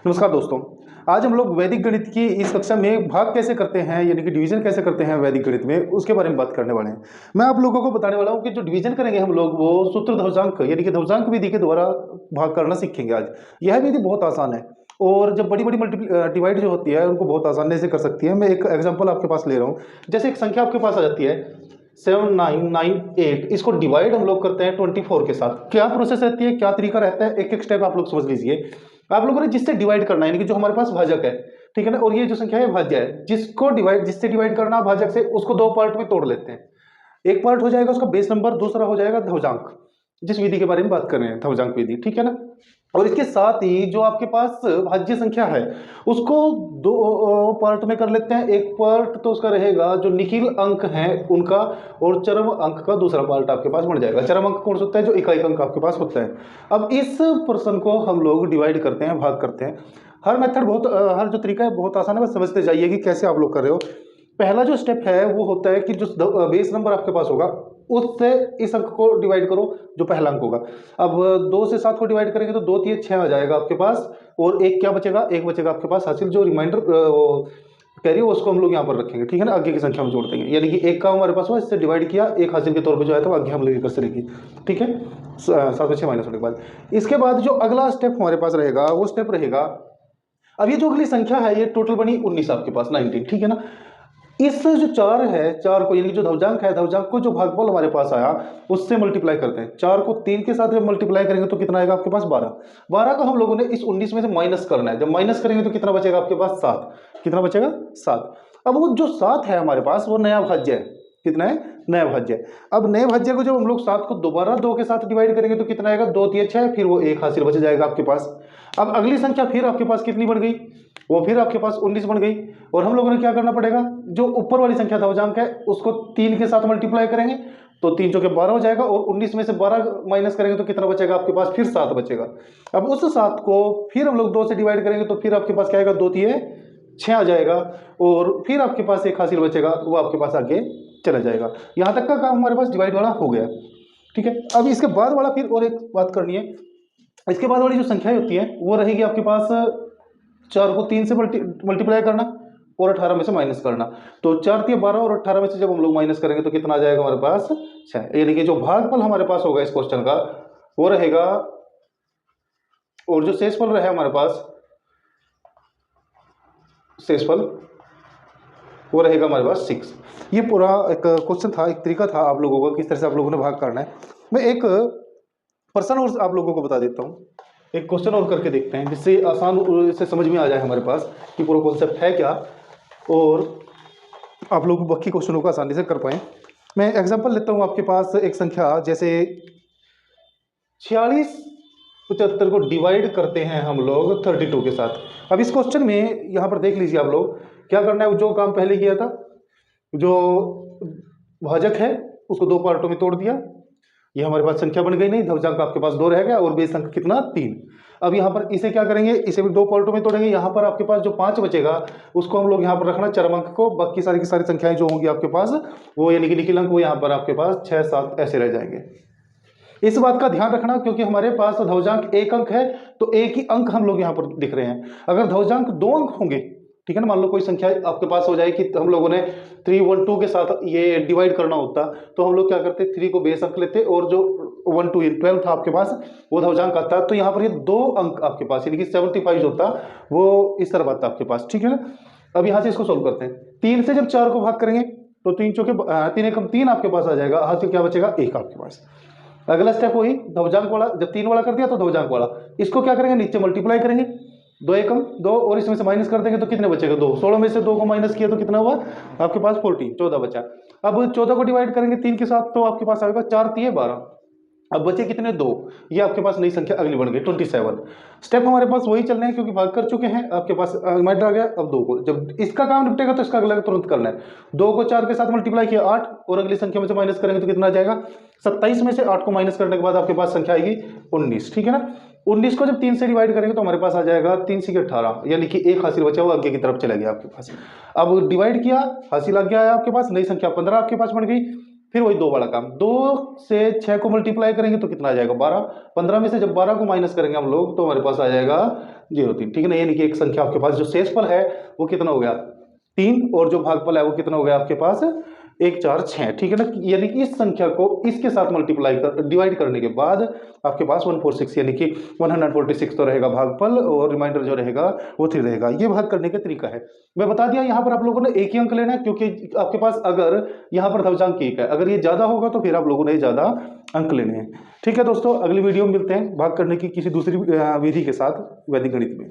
नमस्कार दोस्तों। आज हम लोग वैदिक गणित की इस कक्षा में भाग कैसे करते हैं यानी कि डिवीजन कैसे करते हैं वैदिक गणित में, उसके बारे में बात करने वाले हैं। मैं आप लोगों को बताने वाला हूं कि जो डिवीजन करेंगे हम लोग वो सूत्र ध्वजांक यानी कि ध्वजांक विधि के द्वारा भाग करना सीखेंगे आज। यह विधि बहुत आसान है और जब बड़ी बड़ी डिवाइड जो होती है उनको बहुत आसानी से कर सकती है। मैं एक एग्जाम्पल आपके पास ले रहा हूँ। जैसे एक संख्या आपके पास आ जाती है 7998, इसको डिवाइड हम लोग करते हैं 24 के साथ। क्या प्रोसेस रहती है, क्या तरीका रहता है, एक एक स्टेप आप लोग समझ लीजिए। आप लोगों ने जिससे डिवाइड करना है यानी कि जो हमारे पास भाजक है, ठीक है ना, और ये जो संख्या है भाज्य है, जिससे डिवाइड करना भाजक से, उसको दो पार्ट में तोड़ लेते हैं। एक पार्ट हो जाएगा उसका बेस नंबर, दूसरा हो जाएगा ध्वजांक, जिस विधि के बारे में बात कर रहे हैं ध्वजांक विधि, ठीक है ना। और इसके साथ ही जो आपके पास भाज्य संख्या है उसको दो पार्ट में कर लेते हैं। एक पार्ट तो उसका रहेगा जो निखिल अंक है उनका, और चरम अंक का दूसरा पार्ट आपके पास बन जाएगा। चरम अंक कौन सा होता है? जो इकाई अंक आपके पास होता है। अब इस पर्सन को हम लोग डिवाइड करते हैं, भाग करते हैं। हर मेथड बहुत हर जो तरीका है बहुत आसान है, बस समझते जाइए कि कैसे आप लोग कर रहे हो। पहला जो स्टेप है वो होता है कि जो बेस नंबर आपके पास होगा उससे इस अंक को डिवाइड करो, जो पहला अंक होगा। अब 2 से 7 को डिवाइड करेंगे तो 2 3 6 आ जाएगा आपके पास, और एक क्या बचेगा? एक बचेगा आपके पास हासिल, जो रिमाइंडर कैरी हो उसको हम लोग यहाँ पर रखेंगे, ठीक है ना, आगे की संख्या में जोड़ देंगे। यानी कि एक का हमारे पास हुआ, इससे डिवाइड किया, एक हासिल के तौर पर जो है तो आगे हम लोग कर सकेंगे, ठीक है। 7 में 6 माइनस होने के बाद इसके बाद जो अगला स्टेप हमारे पास रहेगा वो स्टेप रहेगा, अब ये जो अगली संख्या है ये टोटल बनी 19 आपके पास, 19, ठीक है ना। इस जो 4 है, 4 को यानी जो ध्वजांक है, ध्वजांक को जो भागफल हमारे पास आया उससे मल्टीप्लाई करते हैं। 4 को 3 के साथ जब मल्टीप्लाई करेंगे तो कितना आएगा आपके पास? 12। 12 को हम लोगों ने इस 19 में से माइनस करना है। जब माइनस करेंगे तो कितना बचेगा आपके पास? 7। कितना बचेगा? 7। अब वो जो 7 है हमारे पास वो नया भाज्य है। कितना है? नया भाज्य है। अब नए भाज्य को जब हम लोग 7 को दोबारा 2 के साथ डिवाइड करेंगे तो कितना आएगा? 2 3 6, फिर वो एक हासिल बच जाएगा आपके पास। अब अगली संख्या फिर आपके पास कितनी बन गई? वो फिर आपके पास 19 बन गई। और हम लोगों ने क्या करना पड़ेगा? जो ऊपर वाली संख्या ध्वजांक है उसको 3 के साथ मल्टीप्लाई करेंगे तो 3 चौके 12 हो जाएगा, और 19 में से 12 माइनस करेंगे तो कितना बचेगा आपके पास? फिर 7 बचेगा। अब उस 7 को फिर हम लोग 2 से डिवाइड करेंगे तो फिर आपके पास क्या आएगा? 2 3 6 आ जाएगा, और फिर आपके पास एक हासिल बचेगा, वो आपके पास आगे चला जाएगा। यहां तक का काम हमारे पास डिवाइड वाला हो गया, ठीक है। अब इसके बाद वाला फिर और एक बात करनी है। इसके बाद वाली जो संख्या होती है वो रहेगी आपके पास 4 को 3 से मल्टीप्लाई करना और 18 में से माइनस करना। तो 4 3 12, और 18 में से जब हम लोग माइनस करेंगे तो कितना आ जाएगा हमारे पास? 6। यानी कि जो भागफल हमारे पास होगा इस क्वेश्चन का वो रहेगा, और जो शेषफल रहे हमारे पास, शेषफल वो रहेगा हमारे पास 6। ये पूरा एक क्वेश्चन था, एक तरीका था आप लोगों को किस तरह से आप लोगों ने भाग करना है। मैं एक पर्सन और आप लोगों को बता देता हूँ, एक क्वेश्चन और करके देखते हैं जिससे आसान से समझ में आ जाए हमारे पास कि पूरा कॉन्सेप्ट है क्या, और आप लोग बाकी क्वेश्चनों को आसानी से कर पाएँ। मैं एग्जांपल लेता हूँ आपके पास एक संख्या, जैसे 46 75 को डिवाइड करते हैं हम लोग 32 के साथ। अब इस क्वेश्चन में यहाँ पर देख लीजिए आप लोग क्या करना है। जो काम पहले किया था, जो भाजक है उसको 2 पार्टों में तोड़ दिया, ये हमारे पास संख्या बन गई नहीं, ध्वजांक आपके पास 2 रह गया, और बेस अंक कितना? 3। अब यहाँ पर इसे क्या करेंगे? इसे भी 2 पार्टों में तोड़ेंगे। यहाँ पर आपके पास जो 5 बचेगा उसको हम लोग यहाँ पर रखना चरम अंक को, बाकी सारी की सारी संख्याएं जो होंगी आपके पास वो यानी कि निखिल अंक वो यहाँ पर आपके पास 6 7 ऐसे रह जाएंगे। इस बात का ध्यान रखना क्योंकि हमारे पास ध्वजांक 1 अंक है तो एक ही अंक हम लोग यहाँ पर दिख रहे हैं। अगर ध्वजांक 2 अंक होंगे, ठीक है ना, मान लो कोई संख्या आपके पास हो जाए कि हम लोगों ने 3 1 2 के साथ ये डिवाइड करना होता, तो हम लोग क्या करते? 3 को बेस अंक लेते और जो 1 2 12 था आपके पास वो ध्वजांक आता, तो यहाँ पर ये 2 अंक आपके पास यानी कि 75 होता, वो इस तरफ आता आपके पास, ठीक है ना। अब यहाँ से इसको सोल्व करते हैं। 3 से जब 4 को भाग करेंगे तो 3 चौके 3 एकम 3 आपके पास आ जाएगा, हाथ से क्या बचेगा? 1 आपके पास। अगला स्टेप वही ध्वजांक वाला, जब 3 वाला कर दिया तो ध्वजांक वाला, इसको क्या करेंगे? नीचे मल्टीप्लाई करेंगे, 2 एकम 2, और इसमें से माइनस कर देंगे तो कितने बचेगा? 2। 16 में से 2 को माइनस किया तो कितना हुआ आपके पास? 14, 14 बचा। अब 14 को डिवाइड करेंगे 3 के साथ तो आपके पास आएगा 4 3 12। अब बचे कितने? 2। ये आपके पास नई संख्या अगली बन गई 27। स्टेप हमारे पास वही चलने हैं क्योंकि भाग कर चुके हैं, आपके पास रिमाइंडर आ गया। अब 2 को जब इसका काम निपटेगा तो इसका अगला तुरंत करना है। 2 को 4 के साथ मल्टीप्लाई किया 8, और अगली संख्या में से माइनस करेंगे तो कितना आ जाएगा? 27 में से 8 को माइनस करने के बाद आपके पास संख्या आएगी 19, ठीक है ना। 19 को जब 3 से डिवाइड करेंगे तो हमारे पास आ जाएगा 3 से 18, यानी कि एक हासिल बचा हुआ आगे की तरफ चला गया आपके पास। अब डिवाइड किया, हासिल आ गया है आपके पास, नई संख्या 15 आपके पास बन गई। फिर वही 2 वाला काम, 2 से 6 को मल्टीप्लाई करेंगे तो कितना आ जाएगा 12, 15 में से जब 12 को माइनस करेंगे हम लोग तो हमारे पास आ जाएगा 0,3, ठीक है ना। यानी कि एक संख्या आपके पास जो शेषफल है वो कितना हो गया 3, और जो भागफल है वो कितना हो गया आपके पास 1, 4, 6, ठीक है ना। यानी कि इस संख्या को इसके साथ मल्टीप्लाई कर डिवाइड करने के बाद आपके पास 146 यानी कि 146 तो रहेगा भागफल, और रिमाइंडर जो रहेगा वो 3 रहेगा। ये भाग करने का तरीका है, मैं बता दिया। यहाँ पर आप लोगों ने एक ही अंक लेना है, क्योंकि आपके पास अगर यहाँ पर धवजांक 1 है, अगर ये ज्यादा होगा तो फिर आप लोगों ने ज्यादा अंक लेने हैं। ठीक है दोस्तों, अगली वीडियो में मिलते हैं भाग करने की किसी दूसरी विधि के साथ वैदिक गणित में।